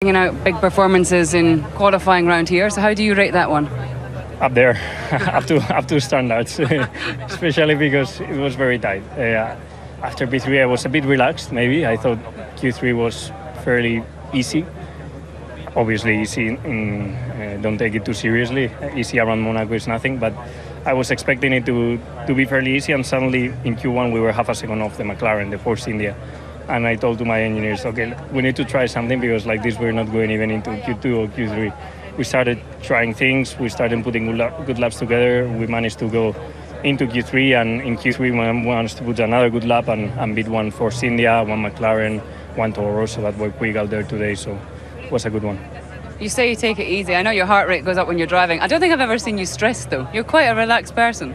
You know, big performances in qualifying round here. So how do you rate that one? Up there, up to standards, especially because it was very tight. After P3, I was a bit relaxed. Maybe I thought Q3 was fairly easy. Obviously, easy. Don't take it too seriously. Easy around Monaco is nothing, but I was expecting it to be fairly easy. And suddenly in Q1 we were half a second off the McLaren, the Force India. And I told to my engineers, okay, we need to try something because like this we're not going even into Q2 or Q3. We started trying things, we started putting good laps together, we managed to go into Q3, and in Q3 we managed to put another good lap and beat one Force India, one McLaren, one Toro Rosso that were quick out there today, so it was a good one. You say you take it easy. I know your heart rate goes up when you're driving. I don't think I've ever seen you stressed though. You're quite a relaxed person.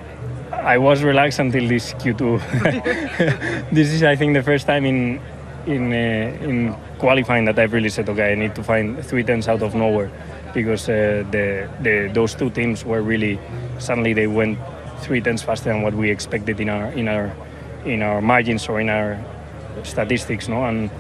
I was relaxed until this Q2. This is, I think, the first time in qualifying that I've really said, okay, I need to find 3 tenths out of nowhere, because those two teams were really, suddenly they went 3 tenths faster than what we expected in our margins or in our statistics, no. And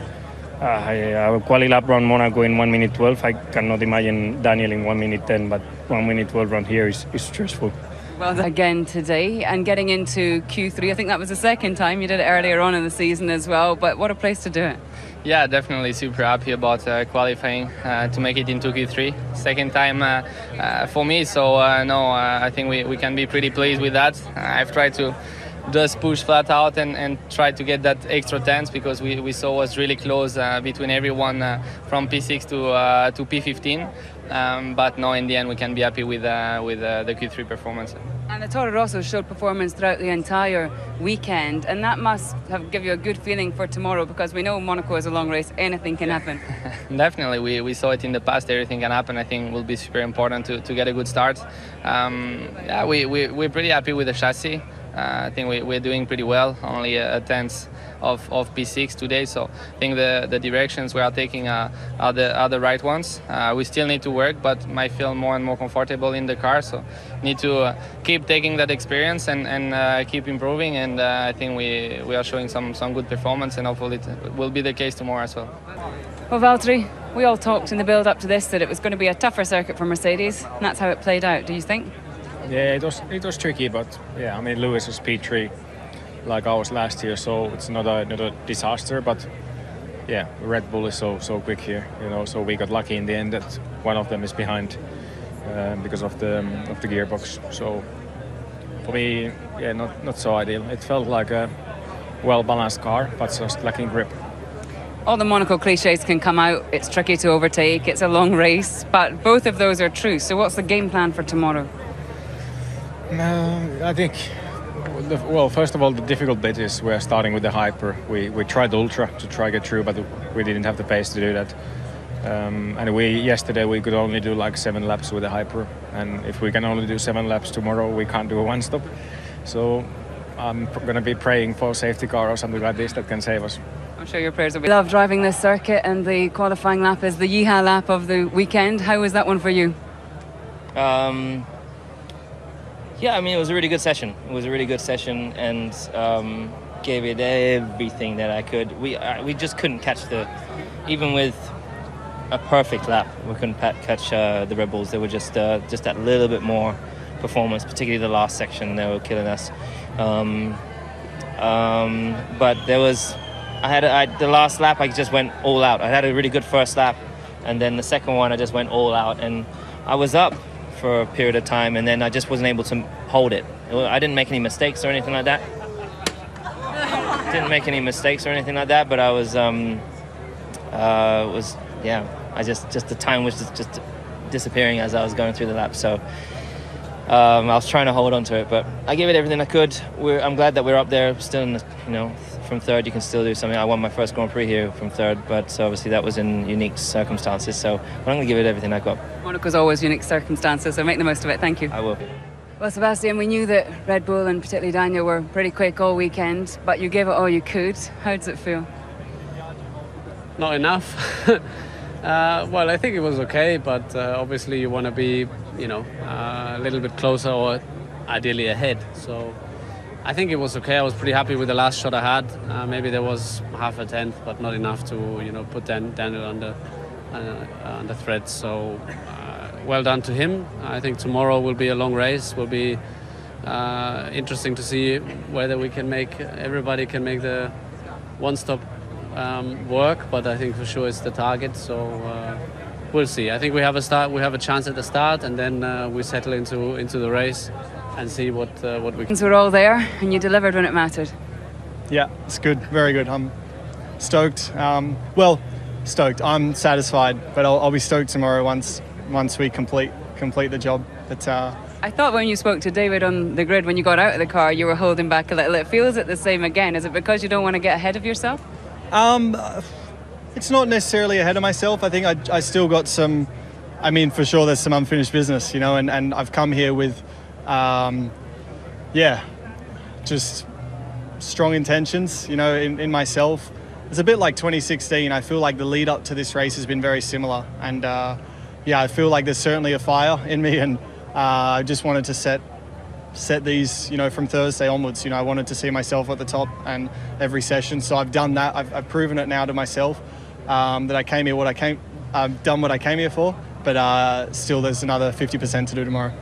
a quali lap round Monaco in 1 minute 12. I cannot imagine Daniel in 1 minute 10, but 1 minute 12 round here is stressful. Well, again today, and getting into Q3, I think that was the second time you did it earlier on in the season as well, but what a place to do it. Yeah, definitely super happy about qualifying to make it into Q3. Second time for me, so I think we can be pretty pleased with that. I've tried to just push flat out and try to get that extra tenths, because we saw was really close between everyone from P6 to P15. But no, in the end we can be happy with the Q3 performance. And the Toro Rosso showed performance throughout the entire weekend, and that must give you a good feeling for tomorrow, because we know Monaco is a long race, anything can happen. Definitely, we saw it in the past, everything can happen. I think it will be super important to get a good start. Yeah, we're pretty happy with the chassis. I think we're doing pretty well, only a tenth of P6 today, so I think the directions we are taking are the right ones. We still need to work, but I feel more and more comfortable in the car, so need to keep taking that experience and keep improving, and I think we are showing some good performance, and hopefully it will be the case tomorrow as well. Well, Valtteri, we all talked in the build up to this that it was going to be a tougher circuit for Mercedes, and that's how it played out, do you think? Yeah, it was tricky, but yeah, I mean, Lewis was P3 like ours last year, so it's not a disaster, but yeah, Red Bull is so quick here, you know, so we got lucky in the end that one of them is behind because of the gearbox. So for me, yeah, not so ideal. It felt like a well-balanced car, but just lacking grip. All the Monaco cliches can come out. It's tricky to overtake, it's a long race, but both of those are true. So what's the game plan for tomorrow? I think, well, first of all, the difficult bit is we're starting with the Hyper. We tried the Ultra to try get through, but we didn't have the pace to do that. And yesterday we could only do like 7 laps with the Hyper, and if we can only do 7 laps tomorrow, we can't do a one-stop. So I'm going to be praying for a safety car or something like this that can save us. I'm sure your prayers will be. I love driving this circuit, and the qualifying lap is the Yeehaw lap of the weekend. How was that one for you? Yeah, I mean, it was a really good session. It was a really good session, and gave it everything that I could. We just couldn't catch even with a perfect lap, we couldn't catch the Red Bulls. They were just that little bit more performance, particularly the last section. They were killing us. But there was, the last lap I just went all out. I had a really good first lap, and then the second one I just went all out, and I was up for a period of time, and then I just wasn't able to hold it. I didn't make any mistakes or anything like that. But I was the time was just disappearing as I was going through the lap. So I was trying to hold on to it, but I gave it everything I could. I'm glad that we're up there still in from third. You can still do something. I won my first Grand Prix here from third, but so obviously that was in unique circumstances. So I'm going to give it everything I got. Monaco's always unique circumstances, so make the most of it. Thank you. I will. Well, Sebastian, we knew that Red Bull and particularly Daniel were pretty quick all weekend, but you gave it all you could. How does it feel? Not enough. Well, I think it was okay, but obviously you want to be, a little bit closer or ideally ahead. So I think it was okay. I was pretty happy with the last shot I had. Maybe there was half a tenth, but not enough to, put Daniel under threat. So well done to him. I think tomorrow will be a long race. Will be interesting to see whether everybody can make the one-stop work. But I think for sure it's the target. So we'll see. I think we have a start. We have a chance at the start, and then we settle into the race and see what we can. We're all there, and you delivered when it mattered. Yeah, it's good. Very good. I'm stoked. Stoked. I'm satisfied, but I'll be stoked tomorrow once we complete the job. But I thought when you spoke to David on the grid when you got out of the car, you were holding back a little. It feels it the same again. Is it because you don't want to get ahead of yourself? It's not necessarily ahead of myself. I think I still got some. I mean, for sure, there's some unfinished business, and I've come here with, just strong intentions, in myself. It's a bit like 2016. I feel like the lead up to this race has been very similar, and I feel like there's certainly a fire in me, and I just wanted to set these, from Thursday onwards. I wanted to see myself at the top and every session. So I've done that. I've proven it now to myself that I came here I've done what I came here for. But still, there's another 50% to do tomorrow.